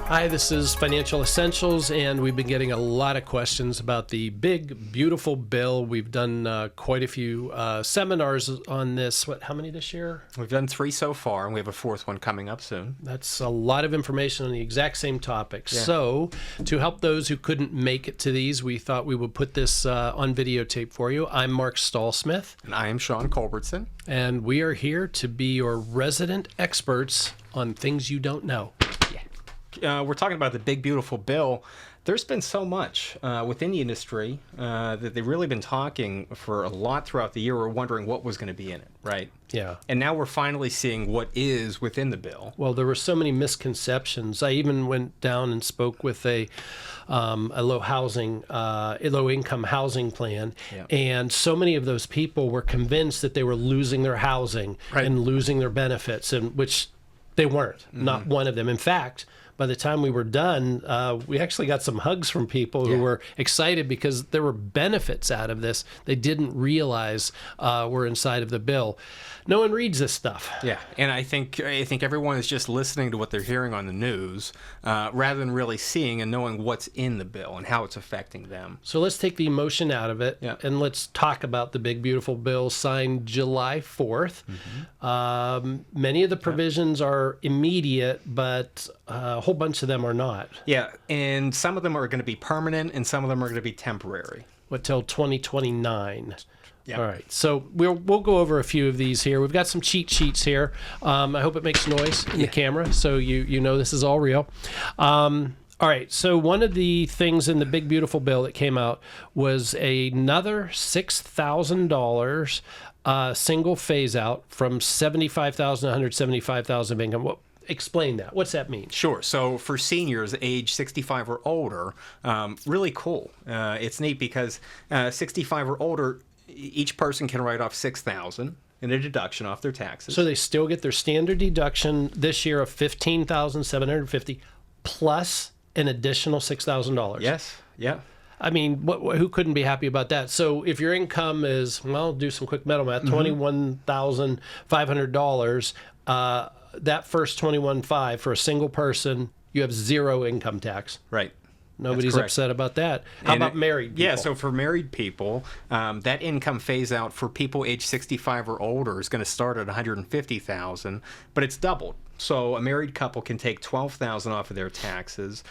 Hi, this is Financial Essentials, and we've been getting a lot of questions about the big, beautiful bill. We've done quite a few seminars on this. How many this year? We've done 3 so far, and we have a 4th one coming up soon. That's a lot of information on the exact same topic. Yeah. So, to help those who couldn't make it to these, we thought we would put this on videotape for you. I'm Mark Stallsmith. And I am Sean Culbertson. And we are here to be your resident experts on things you don't know. We're talking about the big, beautiful bill. There's been so much within the industry that they've really been talking for a lot throughout the year. We're wondering what was going to be in it, right? Yeah. And now we're finally seeing what is within the bill. Well, there were so many misconceptions. I even went down and spoke with a low income housing plan, Yeah. and so many of those people were convinced that they were losing their housing Right. and losing their benefits, and which they weren't. Not one of them. In fact, by the time we were done, we actually got some hugs from people who were excited because there were benefits out of this they didn't realize were inside of the bill. No one reads this stuff. Yeah, and I think everyone is just listening to what they're hearing on the news rather than really seeing and knowing what's in the bill and how it's affecting them. So let's take the emotion out of it, and let's talk about the big, beautiful bill signed July 4th. Many of the provisions are immediate, but a whole bunch of them are not. Yeah, and some of them are going to be permanent and some of them are going to be temporary. What, till 2029? Yeah. All right, so we'll go over a few of these here. We've got some cheat sheets here. I hope it makes noise in the camera, so you know this is all real. All right, so one of the things in the big, beautiful bill that came out was another $6,000 single phase out from $75,000 to $175,000 of income. Explain that. What's that mean? Sure. So for seniors age 65 or older, really cool. It's neat because 65 or older, each person can write off $6,000 in a deduction off their taxes. So they still get their standard deduction this year of $15,750 plus an additional $6,000. Yes. Yeah. I mean, who couldn't be happy about that? So if your income is, well, do some quick mental math, $21,500, that first $21,500 for a single person, you have zero income tax. Right. Nobody's upset about that. How about married people? Yeah, so for married people, that income phase out for people age 65 or older is going to start at $150,000, but it's doubled. So a married couple can take $12,000 off of their taxes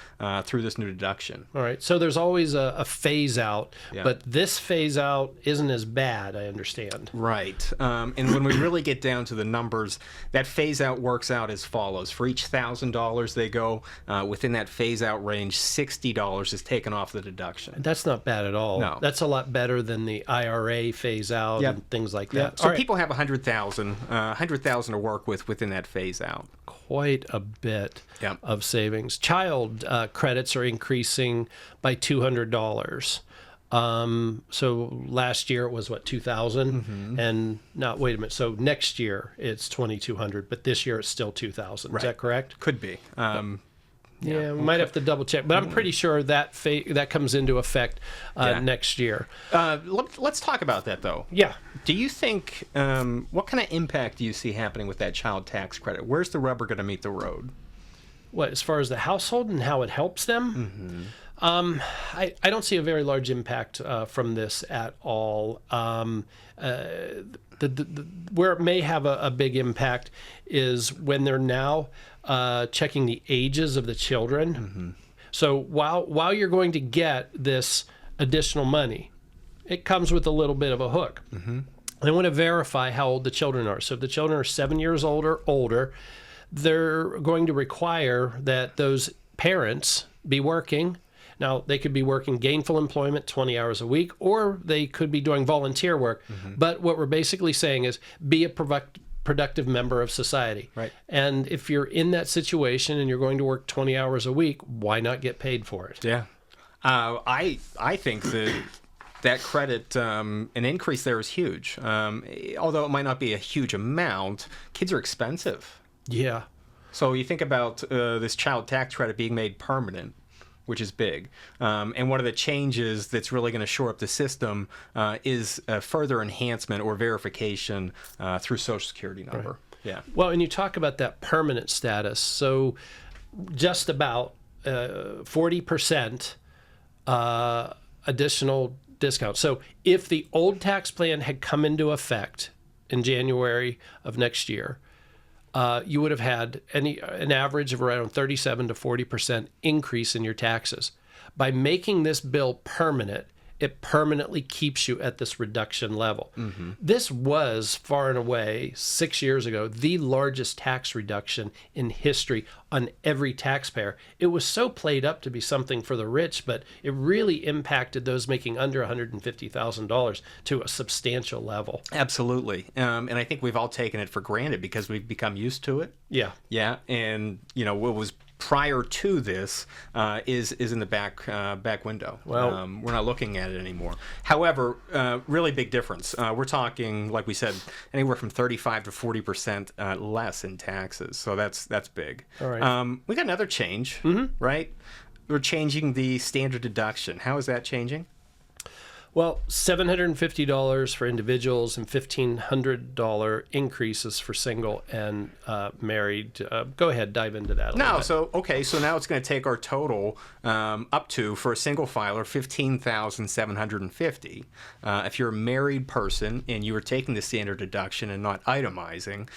through this new deduction. All right. So there's always a phase out, but this phase out isn't as bad, I understand. Right. And when we really get down to the numbers, that phase out works out as follows. For each $1,000 they go within that phase out range, $60 is taken off the deduction. That's not bad at all. No. That's a lot better than the IRA phase out and things like that. So people have $100,000 to work with within that phase out. Quite a bit of savings. Child credits are increasing by $200. So last year it was what, 2,000, and now wait a minute. So next year it's 2,200, but this year it's still 2,000. Is that correct? Could be. Yeah, we might have to double check, but I'm pretty sure that that comes into effect next year. Let's talk about that though. Yeah. Do you think what kind of impact do you see happening with that child tax credit? Where's the rubber going to meet the road? What, as far as the household and how it helps them? I don't see a very large impact from this at all. Where it may have a big impact is when they're now checking the ages of the children. So while you're going to get this additional money, it comes with a little bit of a hook. They want to verify how old the children are. So if the children are 7 years old or older, they're going to require that those parents be working. Now, they could be working gainful employment 20 hours a week, or they could be doing volunteer work. But what we're basically saying is be a productive member of society. Right. And if you're in that situation and you're going to work 20 hours a week, why not get paid for it? Yeah. I think that credit, an increase there is huge. Although it might not be a huge amount, kids are expensive. Yeah. So you think about this child tax credit being made permanent, which is big. And one of the changes that's really going to shore up the system is a further enhancement or verification through Social Security number. Right. Yeah. Well, and you talk about that permanent status. So just about 40% additional discount. So if the old tax plan had come into effect in January of next year, you would have had an average of around 37 to 40% increase in your taxes. By making this bill permanent, it permanently keeps you at this reduction level. Mm-hmm. This was far and away 6 years ago the largest tax reduction in history on every taxpayer. It was so played up to be something for the rich, but it really impacted those making under $150,000 to a substantial level. Absolutely. And I think we've all taken it for granted because we've become used to it. Yeah. Yeah. And, what was prior to this is in the back window. Well, we're not looking at it anymore. However, really big difference. We're talking, like we said, anywhere from 35 to 40% less in taxes. So that's big. All right. We got another change, right? We're changing the standard deduction. How is that changing? Well, $750 for individuals and $1,500 increases for single and married. Go ahead, dive into that a little bit. So now it's going to take our total up to, for a single filer, $15,750. If you're a married person and you are taking the standard deduction and not itemizing,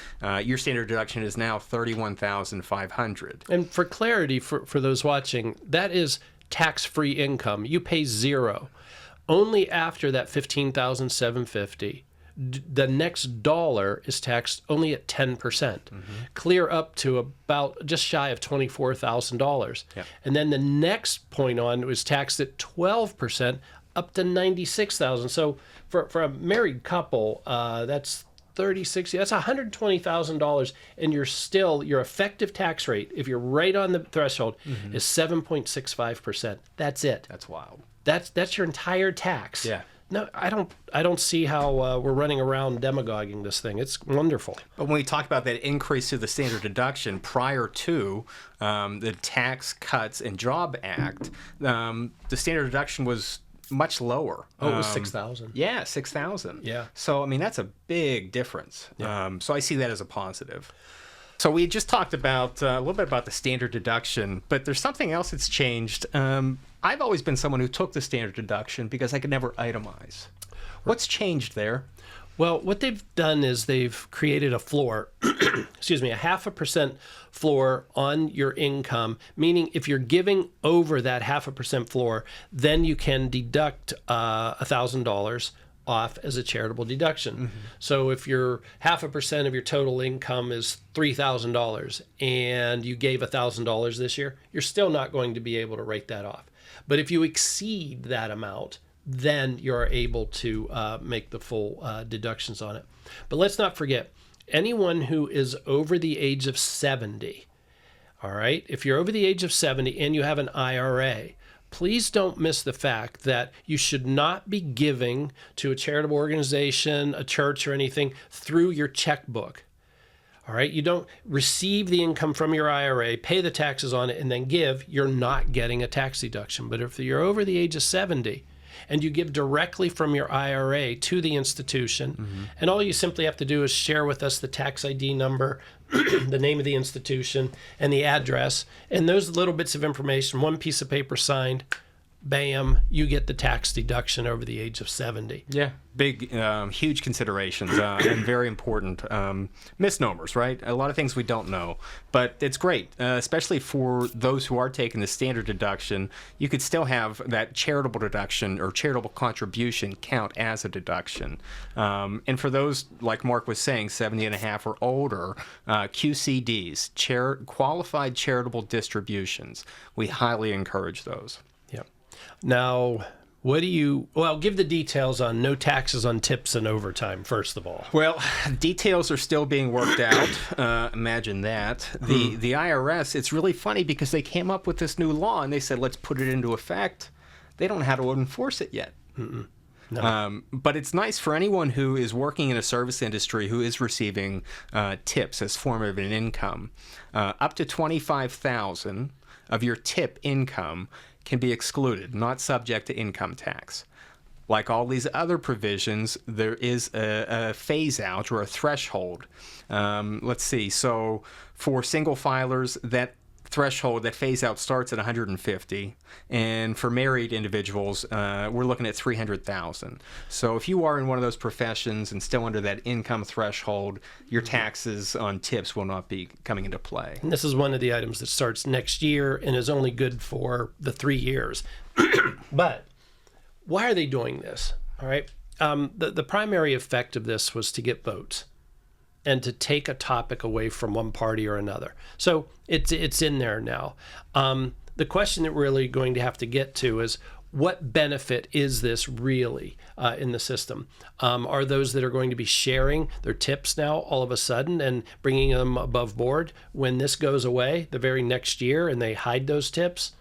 your standard deduction is now $31,500. And for clarity, for those watching, that is tax-free income. You pay zero. Only after that $15,750, the next dollar is taxed only at 10%, clear up to about just shy of $24,000. Yep. And then the next point on was taxed at 12%, up to $96,000. So for a married couple, that's that's $120,000, and your effective tax rate, if you're right on the threshold, is 7.65%. That's it. That's wild. That's your entire tax. Yeah. No, I don't see how we're running around demagoguing this thing. It's wonderful. But when we talk about that increase to the standard deduction prior to the Tax Cuts and Job Act, the standard deduction was much lower. Oh, it was $6,000. Yeah, $6,000. Yeah. So, that's a big difference. Yeah. So I see that as a positive. So we just talked about a little bit about the standard deduction, but there's something else that's changed. I've always been someone who took the standard deduction because I could never itemize. What's changed there? Well, what they've done is they've created a floor, excuse me, a 0.5% floor on your income, meaning if you're giving over that 0.5% floor, then you can deduct $1,000 off as a charitable deduction. So if your 0.5% of your total income is $3,000 and you gave $1,000 this year, you're still not going to be able to write that off. But if you exceed that amount, then you're able to make the full deductions on it. But let's not forget, anyone who is over the age of 70, all right, if you're over the age of 70 and you have an IRA, please don't miss the fact that you should not be giving to a charitable organization, a church, or anything through your checkbook. All right, you don't receive the income from your IRA, pay the taxes on it, and then give. You're not getting a tax deduction. But if you're over the age of 70 and you give directly from your IRA to the institution, and all you simply have to do is share with us the tax ID number, the name of the institution, and the address, and those little bits of information, one piece of paper signed, bam, you get the tax deduction over the age of 70. Yeah, big, huge considerations and very important misnomers, right? A lot of things we don't know, but it's great, especially for those who are taking the standard deduction. You could still have that charitable deduction or charitable contribution count as a deduction. And for those, like Mark was saying, 70 and a half or older, QCDs, qualified charitable distributions, we highly encourage those. Yep. Now, give the details on no taxes on tips and overtime, first of all. Well, details are still being worked out. Imagine that. The IRS, it's really funny because they came up with this new law and they said, let's put it into effect. They don't know how to enforce it yet. No. But it's nice for anyone who is working in a service industry who is receiving tips as form of an income. Up to $25,000 of your tip income can be excluded, not subject to income tax. Like all these other provisions, there is a phase out or a threshold. Let's see. So for single filers, that threshold, that phase out starts at 150, and for married individuals, we're looking at 300,000. So if you are in one of those professions and still under that income threshold, your taxes on tips will not be coming into play. And this is one of the items that starts next year and is only good for the 3 years. But why are they doing this? All right. The primary effect of this was to get votes and to take a topic away from one party or another. So it's in there now. The question that we're really going to have to get to is, what benefit is this really in the system? Are those that are going to be sharing their tips now all of a sudden and bringing them above board when this goes away the very next year and they hide those tips?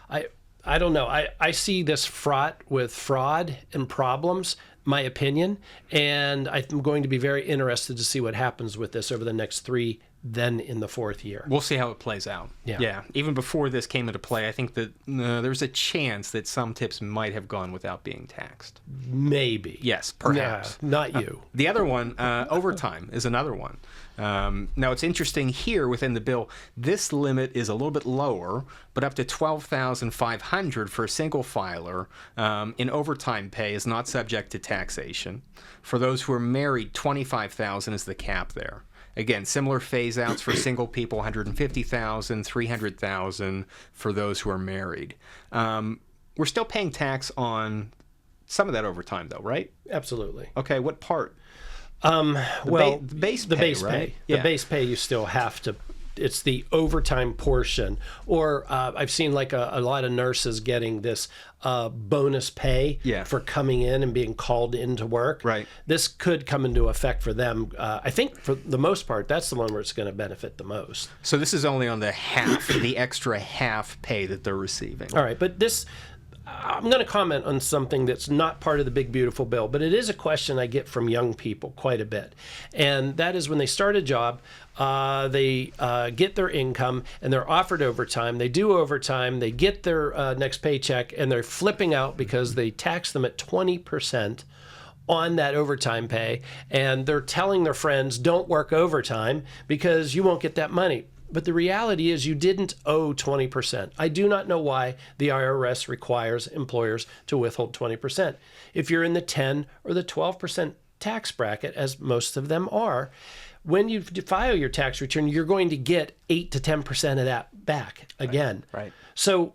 I don't know. I see this fraught with fraud and problems, my opinion, and I'm going to be very interested to see what happens with this over the next 3, then in the 4th year. We'll see how it plays out. Yeah. Even before this came into play, I think that there's a chance that some tips might have gone without being taxed. Maybe. Yes, perhaps. Nah, not you. The other one, overtime, is another one. Now, it's interesting here within the bill, this limit is a little bit lower, but up to $12,500 for a single filer in overtime pay is not subject to taxation. For those who are married, $25,000 is the cap there. Again, similar phase outs for single people, $150,000, $300,000 for those who are married. We're still paying tax on some of that overtime, though, right? Absolutely. Okay, what part? The base pay, base right? pay. Yeah. The base pay you still have to. It's the overtime portion. Or I've seen like a lot of nurses getting this bonus pay for coming in and being called into work. Right. This could come into effect for them. I think for the most part, that's the one where it's going to benefit the most. So this is only on the half, the extra half pay that they're receiving. All right, but this, I'm going to comment on something that's not part of the big, beautiful bill, but it is a question I get from young people quite a bit. And that is when they start a job, they get their income and they're offered overtime. They do overtime. They get their next paycheck and they're flipping out because they tax them at 20% on that overtime pay. And they're telling their friends, don't work overtime because you won't get that money. But the reality is you didn't owe 20%. I do not know why the IRS requires employers to withhold 20%. If you're in the 10 or the 12% tax bracket, as most of them are, when you file your tax return, you're going to get 8 to 10% of that back again. Right. So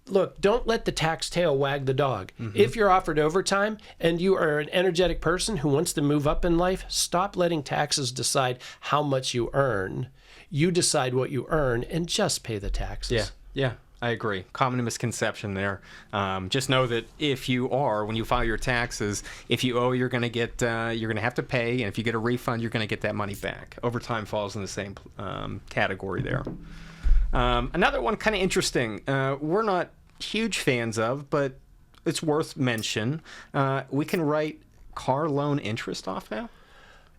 look, don't let the tax tail wag the dog. If you're offered overtime and you are an energetic person who wants to move up in life, stop letting taxes decide how much you earn. You decide what you earn and just pay the taxes. Yeah, I agree. Common misconception there. Just know that if you are, when you file your taxes, if you owe, you're going to get, you're going to have to pay, and if you get a refund, you're going to get that money back. Overtime falls in the same category there. Another one kind of interesting. We're not huge fans of, but it's worth mention. We can write car loan interest off now.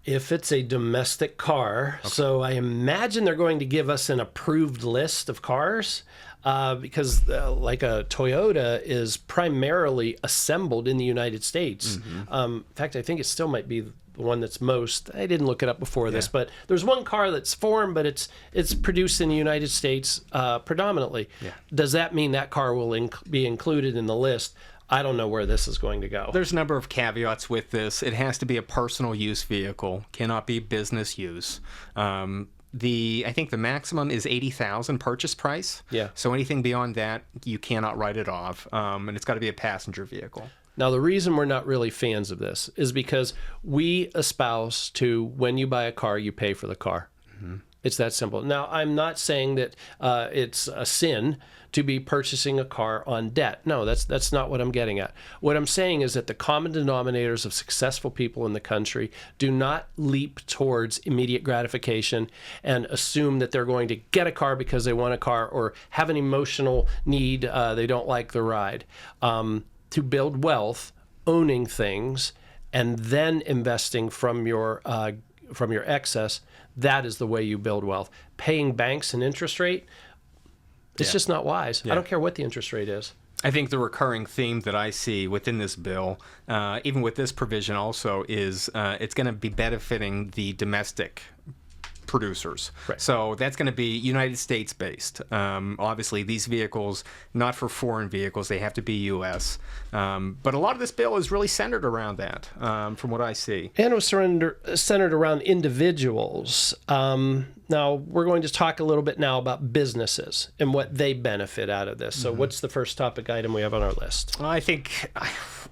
If it's a domestic car. Okay. So I imagine they're going to give us an approved list of cars because like a Toyota is primarily assembled in the United States. In fact, I think it still might be the one that's most, I didn't look it up before this, but there's one car that's foreign, but it's produced in the United States predominantly. Does that mean that car will be included in the list? I don't know where this is going to go. There's a number of caveats with this. It has to be a personal use vehicle, cannot be business use. I think the maximum is $80,000 purchase price. Yeah. So anything beyond that, you cannot write it off, and it's got to be a passenger vehicle. Now, the reason we're not really fans of this is because we espouse to when you buy a car, you pay for the car. It's that simple. Now, I'm not saying that it's a sin to be purchasing a car on debt. No, that's not what I'm getting at. What I'm saying is that the common denominators of successful people in the country do not leap towards immediate gratification and assume that they're going to get a car because they want a car or have an emotional need, they don't like the ride. To build wealth, owning things, and then investing from your excess, that is the way you build wealth. Paying banks an interest rate, it's just not wise. I don't care what the interest rate is. I think the recurring theme that I see within this bill, even with this provision also, is it's going to be benefiting the domestic producers. Right. So that's going to be United States based. Obviously, these vehicles, not for foreign vehicles, they have to be U.S. But a lot of this bill is really centered around that, from what I see. And it was centered around individuals. Now, we're going to talk a little bit now about businesses and what they benefit out of this. So what's the first topic item we have on our list? Well, I think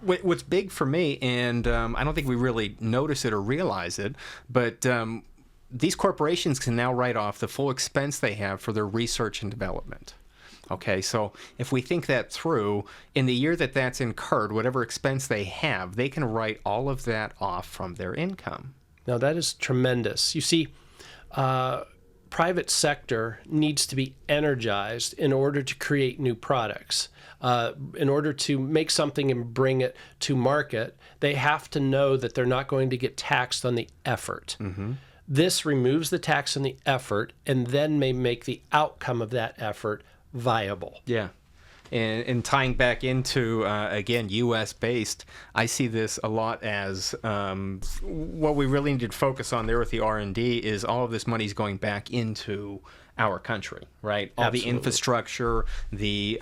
what's big for me, and I don't think we really notice it or realize it, but these corporations can now write off the full expense they have for their research and development. Okay, so if we think that through, in the year that that's incurred, whatever expense they have, they can write all of that off from their income. Now, that is tremendous. You see, private sector needs to be energized in order to create new products. In order to make something and bring it to market, they have to know that they're not going to get taxed on the effort. This removes the tax on the effort and then may make the outcome of that effort viable. Yeah. And tying back into, again, U.S. based, I see this a lot as what we really need to focus on there with the R&D is all of this money is going back into our country, right? All Absolutely. the infrastructure, the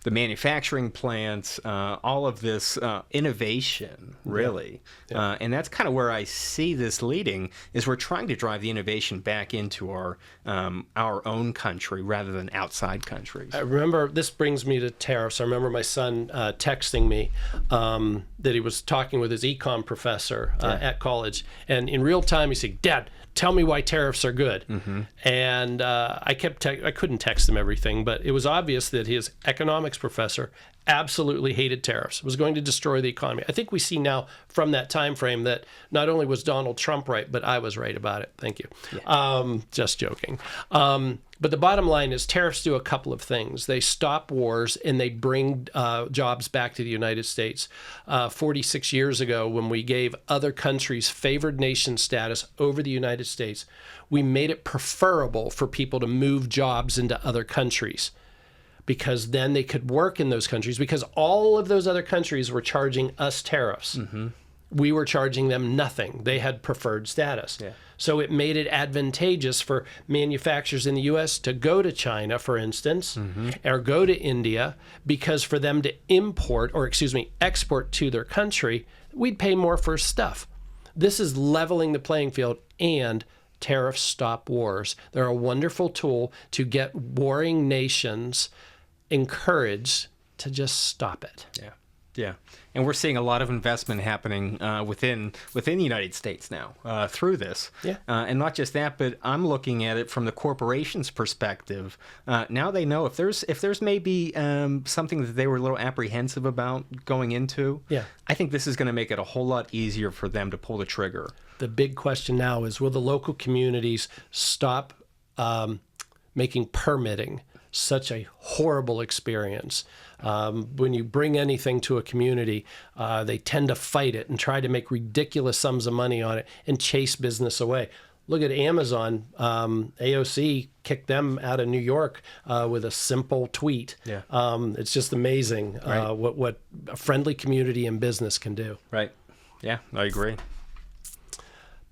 manufacturing plants, all of this innovation, really. Yeah. And that's kind of where I see this leading, is we're trying to drive the innovation back into our own country rather than outside countries. I remember, this brings me to tariffs. I remember my son texting me that he was talking with his econ professor at college. And in real time, he said, "Dad, tell me why tariffs are good." And I couldn't text him everything, but it was obvious that his economics professor absolutely hated tariffs, was going to destroy the economy. I think we see now from that time frame that not only was Donald Trump right, but I was right about it. Thank you. Yeah. Just joking. But the bottom line is tariffs do a couple of things. They stop wars and they bring jobs back to the United States. 46 years ago, when we gave other countries favored nation status over the United States, we made it preferable for people to move jobs into other countries, because then they could work in those countries, because all of those other countries were charging us tariffs. We were charging them nothing. They had preferred status. Yeah. So it made it advantageous for manufacturers in the U.S. to go to China, for instance, or go to India, because for them to export to their country, we'd pay more for stuff. This is leveling the playing field, and tariffs stop wars. They're a wonderful tool to get warring nations encouraged to just stop it. Yeah. Yeah. And we're seeing a lot of investment happening within the United States now through this. Yeah. And not just that, but I'm looking at it from the corporation's perspective. Now they know if there's maybe something that they were a little apprehensive about going into. Yeah. I think this is going to make it a whole lot easier for them to pull the trigger. The big question now is, will the local communities stop making permitting such a horrible experience? When you bring anything to a community, they tend to fight it and try to make ridiculous sums of money on it and chase business away. Look at Amazon. AOC kicked them out of New York with a simple tweet. Yeah. It's just amazing what a friendly community and business can do. Right. Yeah, I agree.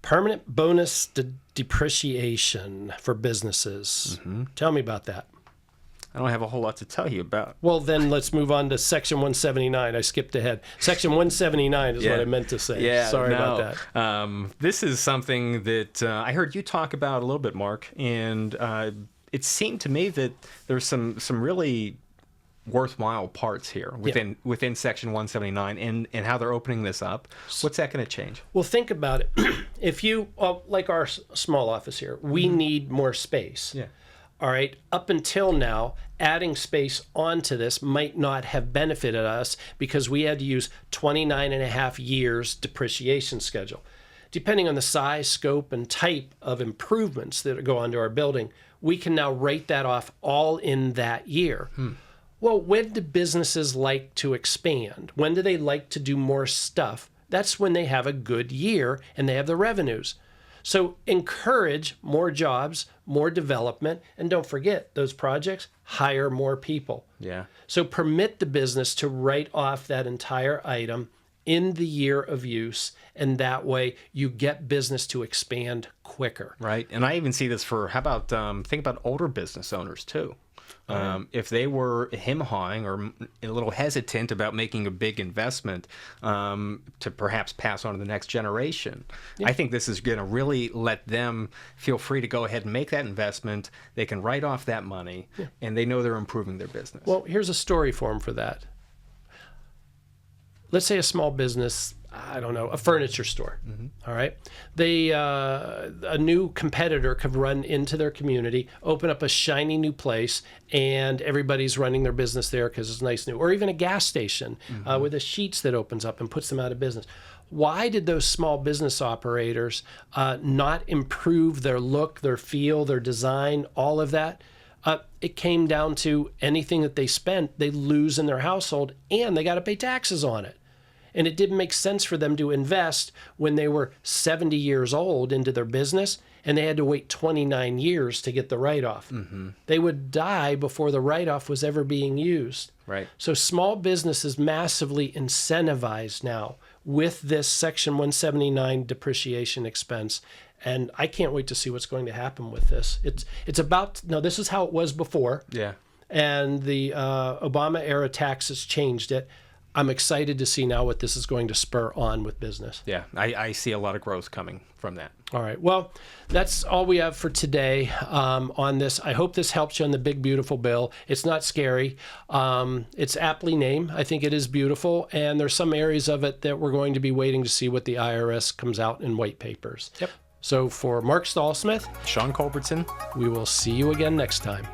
Permanent bonus depreciation for businesses. Tell me about that. I don't have a whole lot to tell you about. Well, then let's move on to Section 179. I skipped ahead. Section 179 is what I meant to say. Yeah, Sorry about that. This is something that I heard you talk about a little bit, Mark, and it seemed to me that there's some really worthwhile parts here within Section 179 and how they're opening this up. What's that going to change? Well, think about it. If you, like our small office here, we need more space. Yeah. All right. Up until now, adding space onto this might not have benefited us because we had to use 29 and a half years depreciation schedule. Depending on the size, scope, and type of improvements that go onto our building, we can now write that off all in that year. Well, when do businesses like to expand? When do they like to do more stuff? That's when they have a good year and they have the revenues. So encourage more jobs, more development, and don't forget those projects hire more people. Yeah. So permit the business to write off that entire item in the year of use, and that way you get business to expand quicker. Right. And I even see this for, how about, think about older business owners too. If they were hem-hawing or a little hesitant about making a big investment to perhaps pass on to the next generation, I think this is going to really let them feel free to go ahead and make that investment. They can write off that money, and they know they're improving their business. Well, here's a story for them for that. Let's say a small business, I don't know, a furniture store. All right. They, a new competitor could run into their community, open up a shiny new place, and everybody's running their business there because it's nice new. Or even a gas station with a Sheetz that opens up and puts them out of business. Why did those small business operators not improve their look, their feel, their design, all of that? It came down to anything that they spent, they lose in their household, and they got to pay taxes on it. And it didn't make sense for them to invest when they were 70 years old into their business, and they had to wait 29 years to get the write-off. They would die before the write-off was ever being used. Right. So small business is massively incentivized now with this Section 179 depreciation expense. And I can't wait to see what's going to happen with this. It's about, now this is how it was before. Yeah. And the Obama era taxes changed it. I'm excited to see now what this is going to spur on with business. Yeah, I see a lot of growth coming from that. All right. Well, that's all we have for today on this. I hope this helps you on the big, beautiful bill. It's not scary. It's aptly named. I think it is beautiful. And there's some areas of it that we're going to be waiting to see what the IRS comes out in white papers. Yep. So for Mark Stallsmith, Sean Culbertson, we will see you again next time.